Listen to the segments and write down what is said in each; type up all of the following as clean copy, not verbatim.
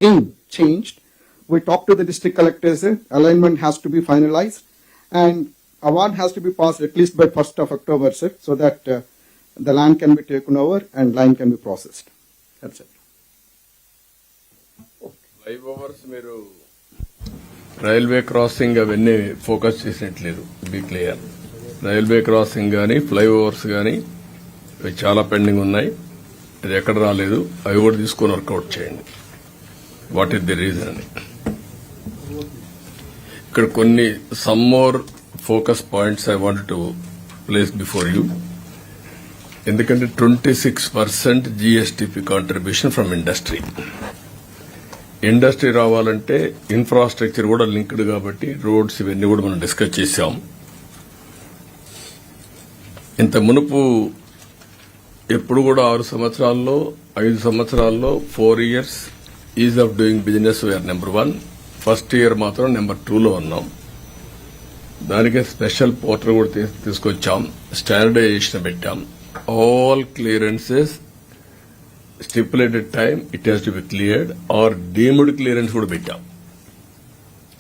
aim changed. We talked to the district collectors, alignment has to be finalized, and award has to be passed at least by 1st of October, sir, so that the land can be taken over and line can be processed. That's it. Flyovers మీరు railway crossing అవన్నీ focus చేసినట్లేదు. Be clear, railway crossing కానీ flyovers కానీ అవి చాలా pending ఉన్నాయి. అది ఎక్కడ రాలేదు, అవి కూడా తీసుకొని వర్కౌట్ చేయండి. వాట్ ఈస్ ది రీజన్ అని ఇక్కడ కొన్ని some more focus points I want to place before you. ఎందుకంటే 26% GSTP contribution from industry. Industry రావాలంటే ఇన్ఫ్రాస్ట్రక్చర్ కూడా లింక్డ్ కాబట్టి రోడ్స్ ఇవన్నీ కూడా మనం డిస్కస్ చేశాం. ఇంత మునుపు ఎప్పుడు కూడా 6 సంవత్సరాల్లో 5 సంవత్సరాల్లో 4 years ease of doing business we are number 1. First year మాత్రం నెంబర్ 2లో ఉన్నాం. దానికే స్పెషల్ పోర్టల్ కూడా తీసుకొచ్చాం, స్టాండర్డైజేషన్ పెట్టాం. All clearances stipulated time it has to be cleared or deemed clearance కూడా పెట్టాం.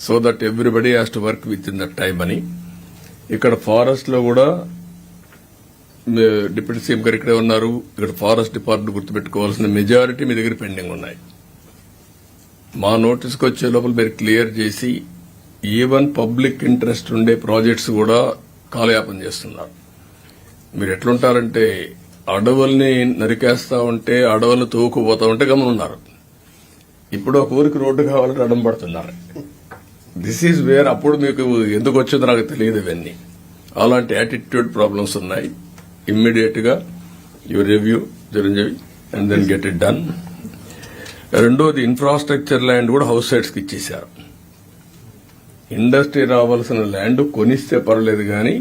So that everybody has to work within that time అని. ఇక్కడ ఫారెస్ట్ లో కూడా డిప్యూటీ సీఎం గారు ఇక్కడే ఉన్నారు. ఇక్కడ ఫారెస్ట్ డిపార్ట్మెంట్ గుర్తుపెట్టుకోవాల్సిన మెజారిటీ మీ దగ్గర పెండింగ్ ఉన్నాయి. మా నోటీస్కి వచ్చే లోపల మీరు క్లియర్ చేసి ఈవెన్ పబ్లిక్ ఇంట్రెస్ట్ ఉండే ప్రాజెక్ట్స్ కూడా కాలయాపన చేస్తున్నారు. మీరు ఎట్లుంటారంటే అడవుల్ని నరికేస్తా ఉంటే అడవులు తోకుపోతా ఉంటే గమనున్నారు. ఇప్పుడు ఒక ఊరికి రోడ్డు కావాలంటే అడ్డం పడుతున్నారు. దిస్ ఈజ్ వేర్ అప్పుడు మీకు ఎందుకు వచ్చిందో నాకు తెలియదు. ఇవన్నీ అలాంటి యాటిట్యూడ్ ప్రాబ్లమ్స్ ఉన్నాయి. ఇమ్మీడియట్ గా you review Chiranjeevi and then get it done. రెండోది ఇన్ఫ్రాస్ట్రక్చర్ ల్యాండ్ కూడా హౌస్ సైట్స్ కి ఇచ్చేశారు. ఇండస్ట్రీ రావాల్సిన ల్యాండ్ కొనిస్తే పర్వాలేదు కానీ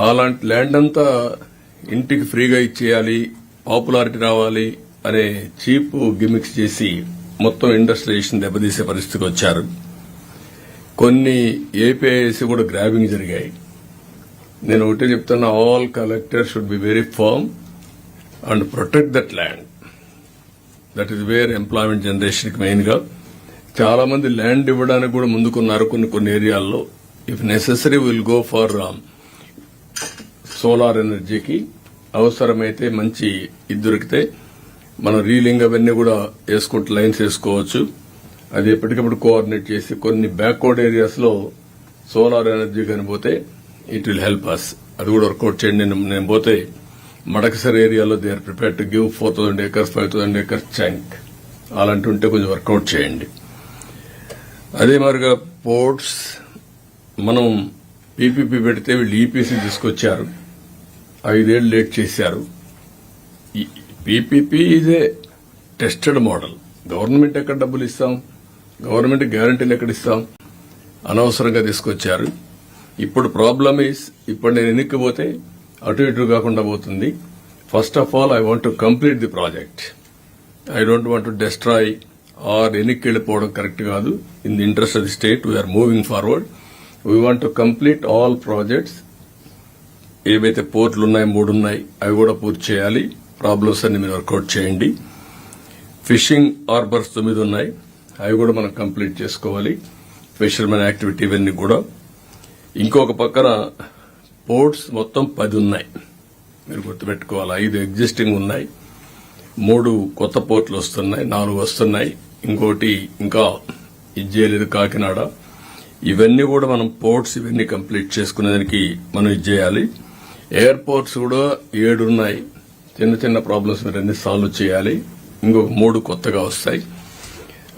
అలాంటి ల్యాండ్ అంతా ఇంటికి ఫ్రీగా ఇచ్చేయాలి, పాపులారిటీ రావాలి అనే చీప్ గిమిక్స్ చేసి మొత్తం ఇండస్ట్రియలైజేషన్ దెబ్బతీసే పరిస్థితికి వచ్చారు. కొన్ని ఏపీఐసి కూడా గ్రాబింగ్ జరిగాయి. నేను ఒకటే చెప్తున్నా, all collectors should be very firm and protect that land. That is where employment generation కి మెయిన్ గా చాలా మంది ల్యాండ్ ఇవ్వడానికి కూడా ముందుకున్నారు. కొన్ని ఏరియాల్లో if necessary will go for solar ఎనర్జీకి. అవసరమైతే మంచి ఇది దొరికితే మనం రీలింగ్ అవన్నీ కూడా వేసుకుంటూ లైన్స్ వేసుకోవచ్చు. అది ఎప్పటికప్పుడు కోఆర్డినేట్ చేసి కొన్ని బ్యాక్వర్డ్ ఏరియాస్ లో సోలార్ ఎనర్జీ కనిపోతే ఇట్ విల్ హెల్ప్ అస్. అది కూడా వర్కౌట్ చేయండి. నేను పోతే మడకసర్ ఏరియాలో they are prepare to give 4,000 acres 5,000 acres chunk. అలాంటి ఉంటే కొంచెం వర్కౌట్ చేయండి. అదే మాదిరిగా పోర్ట్స్ మనం పీపీపీ పెడితే వీళ్ళు ఈపీసీ తీసుకొచ్చారు. 5 ఏళ్లు లేట్ చేశారు. PPP is a tested model. Government ఎక్కడ డబ్బులు ఇస్తాం, గవర్నమెంట్ గ్యారంటీలు ఎక్కడ ఇస్తాం, అనవసరంగా తీసుకొచ్చారు. ఇప్పుడు ప్రాబ్లమ్ ఈజ్ ఇప్పుడు నేను ఎన్నికపోతే అటు ఇటు కాకుండా పోతుంది. First of all I want to complete the project. I don't want to destroy or ఎన్నికకి వెళ్ళిపోవడం కరెక్ట్ కాదు. In the interest of the state we are moving forward. We want to complete all projects. ఏవైతే పోర్టులు ఉన్నాయి 3 ఉన్నాయి, అవి కూడా పూర్తి చేయాలి. ప్రాబ్లమ్స్ అన్ని మీరు వర్కౌట్ చేయండి. ఫిషింగ్ హార్బర్స్ 9 ఉన్నాయి, అవి కూడా మనం కంప్లీట్ చేసుకోవాలి. ఫిషర్మెన్ యాక్టివిటీ ఇవన్నీ కూడా. ఇంకొక పక్కన పోర్ట్స్ మొత్తం 10 ఉన్నాయి, మీరు గుర్తుపెట్టుకోవాలి. 5 ఎగ్జిస్టింగ్ ఉన్నాయి, 3 కొత్త పోర్టులు వస్తున్నాయి, 4 వస్తున్నాయి. ఇంకోటి ఇంకా ఇది చేయలేదు, కాకినాడ. ఇవన్నీ కూడా మనం పోర్ట్స్ ఇవన్నీ కంప్లీట్ చేసుకునేదానికి మనం ఇది చేయాలి. ఎయిర్పోర్ట్స్ కూడా 7 ఉన్నాయి. చిన్న చిన్న ప్రాబ్లమ్స్ మీరు అన్ని సాల్వ్ చేయాలి. ఇంకొక 3 కొత్తగా వస్తాయి,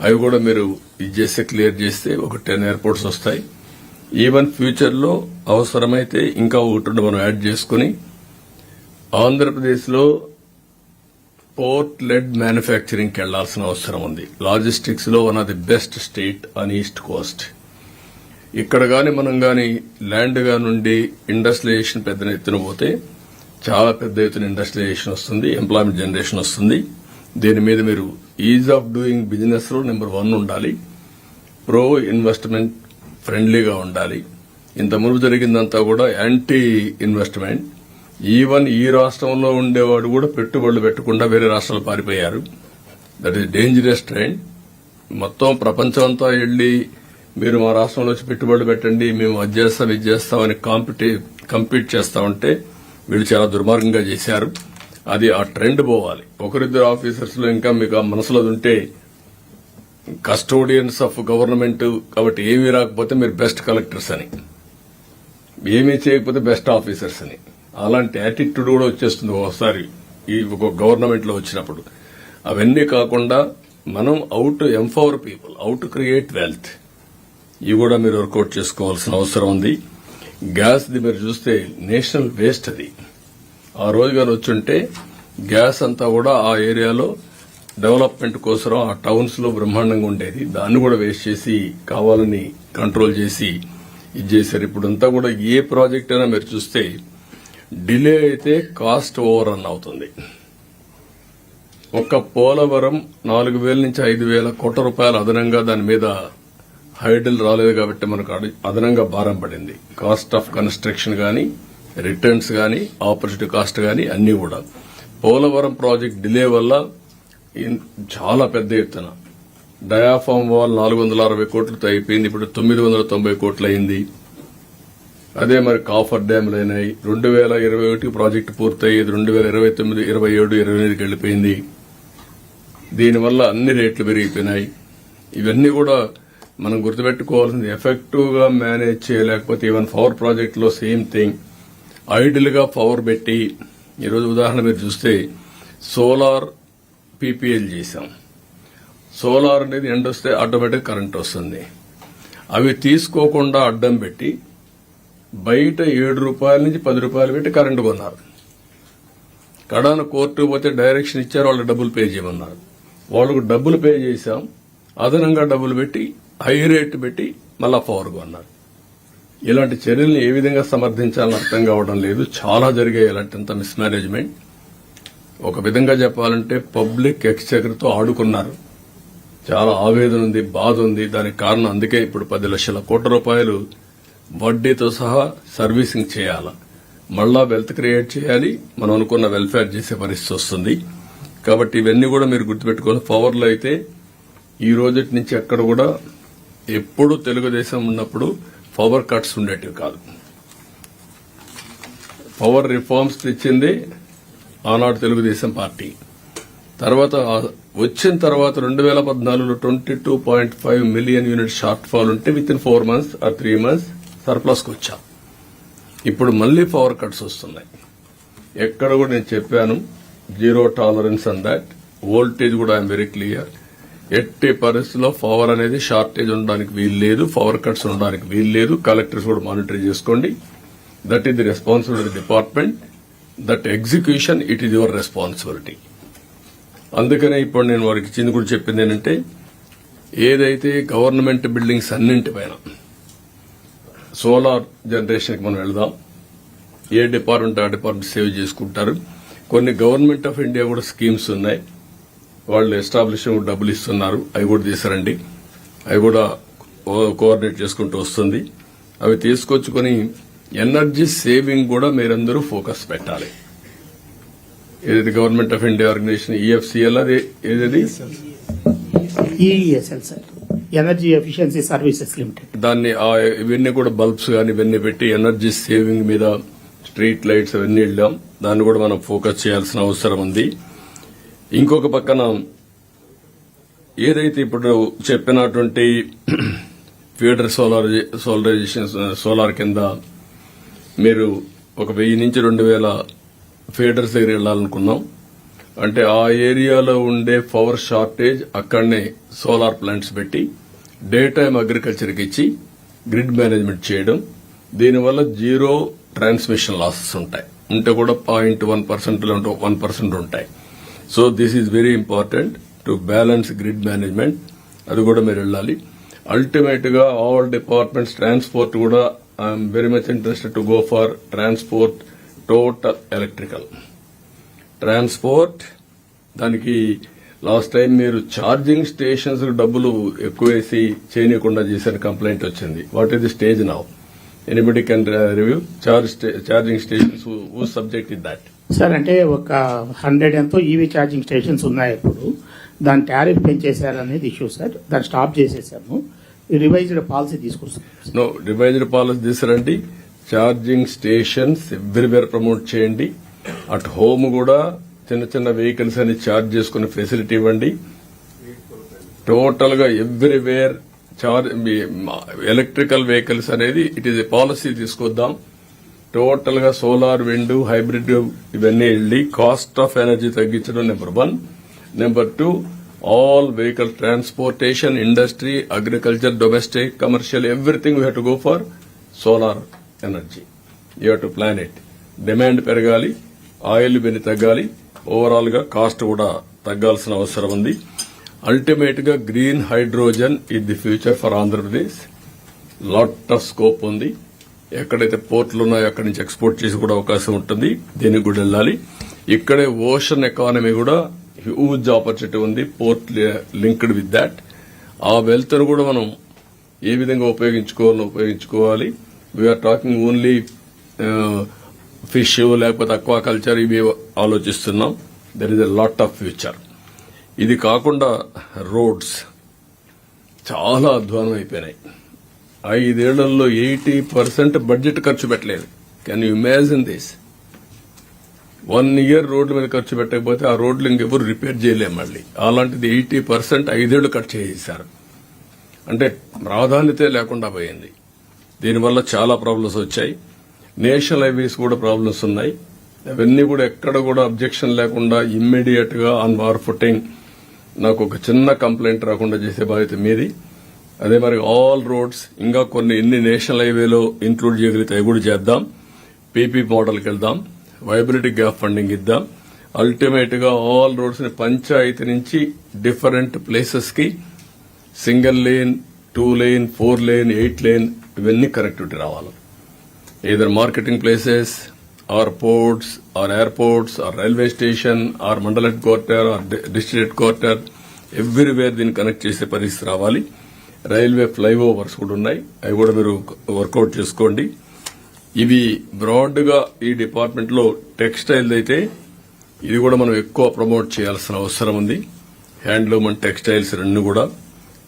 అవి కూడా మీరు ఇది చేస్తే క్లియర్ చేస్తే ఒక 10 ఎయిర్పోర్ట్స్ వస్తాయి. ఈవెన్ ఫ్యూచర్ లో అవసరమైతే ఇంకా ఒకటి మనం యాడ్ చేసుకుని ఆంధ్రప్రదేశ్ లో పోర్ట్ లెడ్ మ్యానుఫ్యాక్చరింగ్ కి వెళ్లాల్సిన అవసరం ఉంది. లాజిస్టిక్స్ లో one of the best state on east Coast. ఇక్కడ గాని మనం గాని ల్యాండ్ గా నుండి ఇండస్ట్రియలైజేషన్ పెద్ద ఎత్తున పోతే చాలా పెద్ద ఎత్తున ఇండస్ట్రియలైజేషన్ వస్తుంది, ఎంప్లాయ్మెంట్ జనరేషన్ వస్తుంది. దీని మీద మీరు ఈజ్ ఆఫ్ డూయింగ్ బిజినెస్ లో నెంబర్ 1 ఉండాలి. ప్రో ఇన్వెస్ట్మెంట్ ఫ్రెండ్లీగా ఉండాలి. ఇంత మునుపు జరిగిందంతా కూడా యాంటీ ఇన్వెస్ట్మెంట్. ఈవెన్ ఈ రాష్ట్రంలో ఉండేవాడు కూడా పెట్టుబడులు పెట్టకుండా వేరే రాష్ట్రాలు పారిపోయారు. That is dangerous trend. మొత్తం ప్రపంచం అంతా వెళ్లి మీరు మా రాష్ట్రంలో వచ్చి పెట్టుబడులు పెట్టండి, మేము అది చేస్తాం ఇది చేస్తామని కంపీట్ చేస్తా ఉంటే వీళ్ళు చాలా దుర్మార్గంగా చేశారు. అది ఆ ట్రెండ్ పోవాలి. ఒకరిద్దరు ఆఫీసర్స్ లో ఇంకా మీకు ఆ మనసులో ఉంటే కస్టోడియన్స్ ఆఫ్ గవర్నమెంట్ కాబట్టి ఏమీ రాకపోతే మీరు బెస్ట్ కలెక్టర్స్ అని, ఏమీ చేయకపోతే బెస్ట్ ఆఫీసర్స్ అని, అలాంటి యాటిట్యూడ్ కూడా వచ్చేస్తుంది ఒకసారి ఈ గవర్నమెంట్ లో వచ్చినప్పుడు. అవన్నీ కాకుండా మనం out empower people, out create wealth, ఇవి కూడా మీరు వర్కౌట్ చేసుకోవాల్సిన అవసరం ఉంది. గ్యాస్ ది మీరు చూస్తే నేషనల్ వేస్ట్ అది. ఆ రోజుగానే వచ్చుంటే గ్యాస్ అంతా కూడా ఆ ఏరియాలో డెవలప్మెంట్ కోసం ఆ టౌన్స్ లో బ్రహ్మాండంగా ఉండేది. దాన్ని కూడా వేస్ట్ చేసి కావాలని కంట్రోల్ చేసి ఇది చేశారు. ఇప్పుడంతా కూడా ఏ ప్రాజెక్ట్ అయినా మీరు చూస్తే డిలే అయితే కాస్ట్ ఓవర్ రన్ అవుతుంది. ఒక్క పోలవరం 4,000 నుంచి 5,000 కోట్ల రూపాయలు అదనంగా దాని మీద హైడల్ రాలేదు కాబట్టి మనకు అదనంగా భారం పడింది. కాస్ట్ ఆఫ్ కన్స్ట్రక్షన్ గానీ, రిటర్న్స్ గానీ, ఆపర్చునిటీ కాస్ట్ గానీ అన్ని కూడా. పోలవరం ప్రాజెక్ట్ డిలే వల్ల చాలా పెద్ద ఎత్తున డయాఫామ్ వాల్ 460 కోట్లతో అయిపోయింది, ఇప్పుడు 990 కోట్లు అయింది. అదే మరి కాఫర్ డ్యాములు అయినాయి. 2021 ప్రాజెక్టు పూర్తయ్యేది 2029, 27, 28కి వెళ్లిపోయింది. దీనివల్ల అన్ని రేట్లు పెరిగిపోయినాయి. ఇవన్నీ కూడా మనం గుర్తుపెట్టుకోవాల్సింది. ఎఫెక్టివ్ గా మేనేజ్ చేయలేకపోతే ఈవెన్ పవర్ ప్రాజెక్ట్ లో సేమ్ థింగ్, ఐడిల్ గా పవర్ పెట్టి, ఈరోజు ఉదాహరణ మీరు చూస్తే సోలార్ పీపీఎల్ చేశాం. సోలార్ అనేది ఎండ వస్తే ఆటోమేటిక్ కరెంట్ వస్తుంది. అవి తీసుకోకుండా అడ్డం పెట్టి బయట 7 రూపాయల నుంచి 10 రూపాయలు పెట్టి కరెంటు కొన్నారు. కడాన కోర్టు పోతే డైరెక్షన్ ఇచ్చారు, వాళ్ళకి డబ్బులు పే చేయమన్నారు. వాళ్ళకు డబ్బులు పే చేశాం, అదనంగా డబ్బులు పెట్టి హై రేట్ పెట్టి మళ్ళా పవర్ కొన్నారు. ఇలాంటి చర్యలను ఏ విధంగా సమర్థించాలని అర్థం కావడం లేదు. చాలా జరిగాయి ఇలాంటి మిస్ మేనేజ్మెంట్. ఒక విధంగా చెప్పాలంటే పబ్లిక్ ఎక్స్చెకర్తో ఆడుకున్నారు. చాలా ఆవేదన ఉంది, బాధ ఉంది. దానికి కారణం అందుకే ఇప్పుడు 10 లక్షల కోట్ల రూపాయలు వడ్డీతో సహా సర్వీసింగ్ చేయాలి, మళ్ళా వెల్త్ క్రియేట్ చేయాలి, మనం అనుకున్న వెల్ఫేర్ చేసే పరిస్థితి వస్తుంది. కాబట్టి ఇవన్నీ కూడా మీరు గుర్తుపెట్టుకోవాలి. పవర్లో అయితే ఈ రోజు నుంచి ఎక్కడ కూడా ఎప్పుడు తెలుగుదేశం ఉన్నప్పుడు పవర్ కట్స్ ఉండేటివి కాదు. పవర్ రిఫార్మ్స్ తెచ్చింది ఆనాడు తెలుగుదేశం పార్టీ. తర్వాత వచ్చిన తర్వాత 2014లో 22.5 మిలియన్ యూనిట్ షార్ట్ ఫాల్ ఉంటే within 4 months or 3 months సర్ప్లస్కి వచ్చాం. ఇప్పుడు మళ్లీ పవర్ కట్స్ వస్తున్నాయి. ఎక్కడ కూడా నేను చెప్పాను zero tolerance on that. Voltage కూడా ఐఎమ్ వెరీ క్లియర్. ఎట్టి పరిస్థితుల్లో పవర్ అనేది షార్టేజ్ ఉండడానికి వీలు లేదు, పవర్ కట్స్ ఉండడానికి వీలు లేదు. కలెక్టర్స్ కూడా మానిటర్ చేసుకోండి. That is the responsibility of the department. That execution it is your responsibility. అందుకనే ఇప్పుడు నేను వారికి ఇచ్చింది కూడా చెప్పింది ఏంటంటే, ఏదైతే గవర్నమెంట్ బిల్డింగ్స్ అన్నింటిపైన సోలార్ జనరేషన్కి మనం వెళదాం. ఏ డిపార్ట్మెంట్ ఆ డిపార్ట్మెంట్ సేవ్ చేసుకుంటారు. కొన్ని గవర్నమెంట్ ఆఫ్ ఇండియా కూడా స్కీమ్స్ ఉన్నాయి, వాళ్ళు ఎస్టాబ్లిష్మెంట్ డబ్బులు ఇస్తున్నారు. అవి కూడా తీసారండి, అవి కూడా కోఆర్డినేట్ చేసుకుంటూ వస్తుంది. అవి తీసుకొచ్చుకొని ఎనర్జీ సేవింగ్ కూడా మీరందరూ ఫోకస్ పెట్టాలి. ఏదైతే government of India organisation EFCL అది ఏదది ESL sir, energy efficiency services limited, దాన్ని ఇవన్నీ కూడా బల్బ్స్ కానీ ఇవన్నీ పెట్టి ఎనర్జీ సేవింగ్ మీద స్ట్రీట్ లైట్స్ అవన్నీ వెళ్ళాం. దాన్ని కూడా మనం ఫోకస్ చేయాల్సిన అవసరం ఉంది. ఇంకొక పక్కన ఏదైతే ఇప్పుడు చెప్పినటువంటి ఫీడర్ సోలరైజేషన్ సోలార్ కింద మీరు ఒక 1000 నుంచి 2000 ఫీడర్స్ దగ్గర వెళ్లాలనుకున్నాం. అంటే ఆ ఏరియాలో ఉండే పవర్ షార్టేజ్ అక్కడనే సోలార్ ప్లాంట్స్ పెట్టి డే టైమ్ అగ్రికల్చర్కి ఇచ్చి గ్రిడ్ మేనేజ్మెంట్ చేయడం. దీనివల్ల జీరో ట్రాన్స్మిషన్ లాసెస్ ఉంటాయి. ఉంటే కూడా 0.1% 1% ఉంటాయి. So this is very important to balance grid management. అది కూడా మీరు వెళ్ళాలి. అల్టిమేట్ గా ఆల్ డిపార్ట్మెంట్స్ ట్రాన్స్పోర్ట్ కూడా I'm very much interested to go for transport total electrical transport. దానికి లాస్ట్ టైం మీరు ఛార్జింగ్ స్టేషన్స్ డబ్బులు ఎక్కువేసి చేయనీయకుండా చేసిన కంప్లైంట్ వచ్చింది. What is the stage now? Anybody can review charging stations questions who subject is that. Sir అంటే ఒక 100 ఎంతో EV charging stations ఉన్నాయి ఇప్పుడు, దాని టారిఫ్ పెంచేశారనేది ఇష్యూ సార్. దాన్ని స్టాప్ చేసేసాము. రివైజ్డ్ పాలసీ తీసుకొస్తాం. నో రివైజ్డ్ పాలసీ తీసుకురండి. ఛార్జింగ్ స్టేషన్స్ ఎవ్రీవేర్ ప్రమోట్ చేయండి. అట్ హోమ్ కూడా చిన్న చిన్న వెహికల్స్ అని ఛార్జ్ చేసుకునే ఫెసిలిటీ ఇవ్వండి. టోటల్ గా ఎవ్రీవేర్ ఎలక్ట్రికల్ వెహికల్స్ అనేది ఇట్ ఈస్ ఎ పాలసీ తీసుకొద్దాం. టోటల్ గా సోలార్, విండ్, హైబ్రిడ్ ఇవన్నీ వెళ్ళి కాస్ట్ ఆఫ్ ఎనర్జీ తగ్గించడం number 1. Number 2, all vehicle transportation, industry, agriculture, domestic, commercial, everything we have to go for solar energy. You have to plan it. Demand పెరగాలి, oil bill తగ్గాలి, overall గా cost కూడా తగ్గాల్సిన అవసరం ఉంది. Ultimate గా green hydrogen is the future for Andhra Pradesh. Lot of scope ఉంది. ఎక్కడైతే పోర్ట్లు ఉన్నాయో అక్కడి నుంచి ఎక్స్పోర్ట్ చేసి కూడా అవకాశం ఉంటుంది. దీనికి కూడా వెళ్ళాలి. ఇక్కడే ఓషన్ ఎకానమీ కూడా హ్యూజ్ ఆపర్చునిటీ ఉంది, పోర్ట్ లింక్డ్ విత్ దాట్. ఆ వెల్త్ కూడా మనం ఏ విధంగా ఉపయోగించుకోవాలి. వీఆర్ టాకింగ్ ఓన్లీ ఫిష్ లేకపోతే అక్వా కల్చర్ ఇవి ఆలోచిస్తున్నాం. There is a lot of future. ఇది కాకుండా రోడ్స్ చాలా అధ్వానం అయిపోయినాయి. 5 ఏళ్లలో 80% బడ్జెట్ ఖర్చు పెట్టలేదు. Can you imagine this? 1 year రోడ్ల మీద ఖర్చు పెట్టకపోతే ఆ రోడ్లు ఇంకెవరు రిపేర్ చేయలేము మళ్ళీ. అలాంటిది 80% 5 ఏళ్లు ఖర్చు చేసేశారు. అంటే ప్రాధాన్యతే లేకుండా పోయింది. దీనివల్ల చాలా ప్రాబ్లమ్స్ వచ్చాయి. నేషనల్ హైవేస్ కూడా ప్రాబ్లమ్స్ ఉన్నాయి. అవన్నీ కూడా ఎక్కడ కూడా అబ్జెక్షన్ లేకుండా ఇమ్మీడియట్ గా ఆన్ వార్ ఫుటింగ్ నాకు ఒక చిన్న కంప్లైంట్ రాకుండా చేసే బాధ్యత మీది. అదే మరి ఆల్ రోడ్స్ ఇంకా కొన్ని ఎన్ని నేషనల్ హైవేలో ఇంక్లూడ్ చేయగలిగితే అవి కూడా చేద్దాం. పీపీ మోడల్కి వెళ్దాం. వైబిలిటీ గ్యాప్ ఫండింగ్ ఇద్దాం. అల్టిమేట్ గా ఆల్ రోడ్స్ ని పంచాయతీ నుంచి డిఫరెంట్ ప్లేసెస్ కి single lane, 2 lane, 4 lane, 8 lane ఇవన్నీ కనెక్టివిటీ రావాలి. either marketing places or ports or airports or railway station or mandal headquarter or district headquarter everywhere దీన్ని connect చేసే పరిస్థితి రావాలి. రైల్వే ఫ్లైఓవర్స్ కూడా ఉన్నాయి. అవి కూడా మీరు వర్కౌట్ చేసుకోండి. ఇవి బ్రాడ్ గా ఈ డిపార్ట్మెంట్ లో టెక్స్టైల్ అయితే ఇది కూడా మనం ఎక్కువ ప్రమోట్ చేయాల్సిన అవసరం ఉంది. హ్యాండ్లూమ్ అండ్ టెక్స్టైల్స్ రెండు కూడా.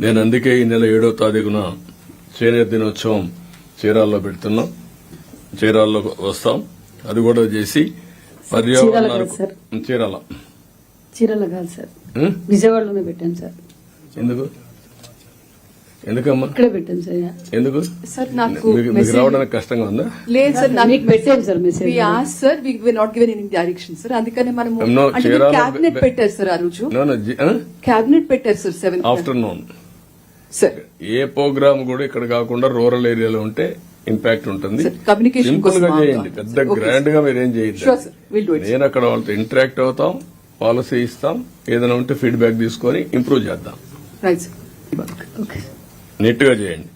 నేను అందుకే ఈ నెల 7వ తారీఖున చేనేత దినోత్సవం చీరాల్లో పెడుతున్నాం. చీరాల్లో వస్తాం. అది కూడా చేసి పర్యావరణానికి చీరాల కాదు సార్, విజయవాడలోనే పెట్టాను సార్. ఎందుకమ్మా ఇక్కడే పెట్టాను సార్. ఎందుకు సార్ నాకు మీకు రావడానికి కష్టంగా ఉందా? లేదు సార్, మీకు పెట్టాను sir message. Sir we not given any direction sir. అందుకనే మనము క్యాబినెట్ పెట్టారు సార్ ఆ రోజు. క్యాబినెట్ పెట్టారు సార్ 7 ఆఫ్టర్నూన్. సార్ ఏ ప్రోగ్రామ్ కూడా ఇక్కడ కాకుండా రూరల్ ఏరియాలో ఉంటే ఇంపాక్ట్ ఉంటుంది. కమ్యూనికేషన్ సింపుల్ గా చేయండి, పెద్ద గ్రాండ్ గా మీరేం చేయండి. నేను అక్కడ వాళ్ళతో ఇంటరాక్ట్ అవుతాం, పాలసీ ఇస్తాం, ఏదైనా ఉంటే ఫీడ్బ్యాక్ తీసుకొని ఇంప్రూవ్ చేద్దాం. రైట్ సార్, నీట్ గా చేయండి.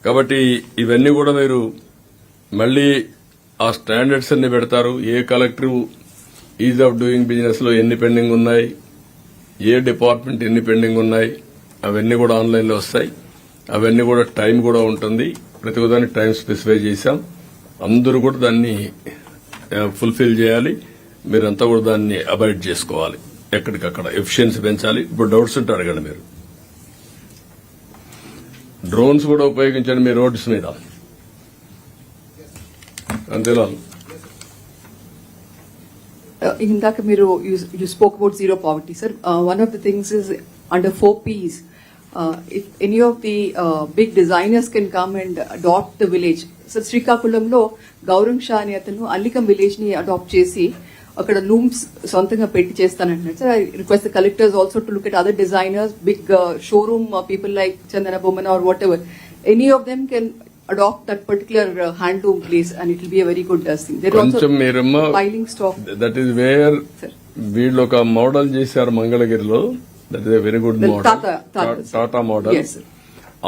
కాబట్టి ఇవన్నీ కూడా మీరు మళ్లీ ఆ స్టాండర్డ్స్ అన్ని పెడతారు. ఏ collector ease of doing business లో ఎన్ని పెండింగ్ ఉన్నాయి, ఏ డిపార్ట్మెంట్ ఎన్ని పెండింగ్ ఉన్నాయి, అవన్నీ కూడా ఆన్లైన్ లో వస్తాయి. అవన్నీ కూడా టైం కూడా ఉంటుంది. ప్రతి ఉదానికి టైం స్పెసిఫై చేశాం. అందరూ కూడా దాన్ని ఫుల్ఫిల్ చేయాలి. మీరంతా కూడా దాన్ని అవాయిడ్ చేసుకోవాలి. ఎక్కడికక్కడ ఎఫిషియన్సీ పెంచాలి. ఇప్పుడు డౌట్స్ ఉంటే అడగండి. మీరు డ్రోన్స్ కూడా ఉపయోగించండి మీ రోడ్స్ మీద. అంతేలా ఇందాక మీరు you spoke about zero poverty sir. One of the things is under 4 Ps. If any of the big designers can come and adopt the village. So శ్రీకాకుళంలో గౌరంగ్ షా అనే అతను అల్లికం విలేజ్ ని అడాప్ట్ చేసి అక్కడ లూమ్స్ సొంతంగా పెట్టి చేస్తానంటున్నారు sir. I request the collectors also to look at other designers, big showroom people like Chandana Bommana or whatever. Any of them can adopt that particular handloom place and it will be a very good thing. There also filing stock. That is where వీళ్ళు ఒక model చేశారు మంగళగిరిలో. That is a very good model, Tata model.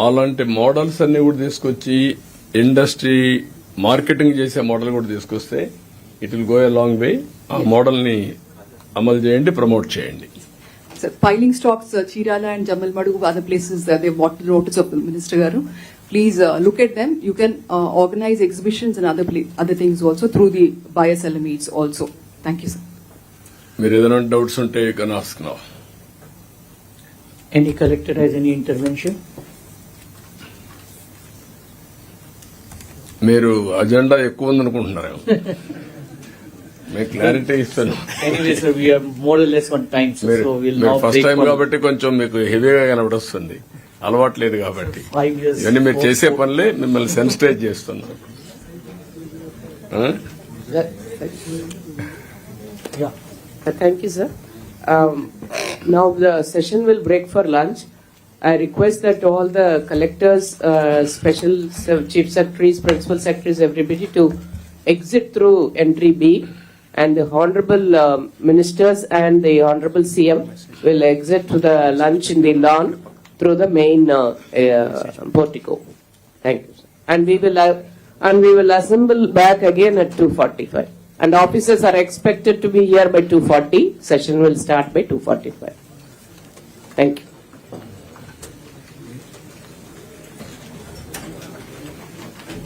అలాంటి models అన్ని కూడా తీసుకొచ్చి industry marketing చేసే model కూడా తీసుకొస్తే it will go a long way. ఆ మోడల్ ని అమలు చేయండి, ప్రమోట్ చేయండి. ఫైలింగ్ స్టాక్స్ చీరాల అండ్ జమ్మల్ మడుగు other places they what notice of minister గారు. please look at them. You can organize exhibitions and other things also through the BISLA meets also. Thank you, sir. మీరు ఏదైనా doubts ఉంటే you can ask now. Any collector has any intervention? మీరు agenda ఎక్కువ ఉందనుకుంటున్నారేమో. మీకు clarity ఇస్తాను. Anyway, sir, we are more or less on time, sir, మీరు so we'll మీరు now first break time for కాబట్టి కొంచెం మీకు హెవీగా కనబడొస్తుంది, అలవాట్లేదు కాబట్టి. 5 years. ఇవన్నీ మీరు చేసే పనులే మిమ్మల్ని సెన్సిటైజ్ చేస్తున్నారు. Yeah. Thank you, sir. Now the session will break for lunch. I request that all the collectors, special chief secretaries, principal secretaries, everybody to exit through entry B, and the honorable ministers and the honorable CM will exit to the lunch in the lawn through the main portico. Thank you, sir. And we will assemble back again at 2:45. And officers are expected to be here by 2:40. Session will start by 2:45. Thank you.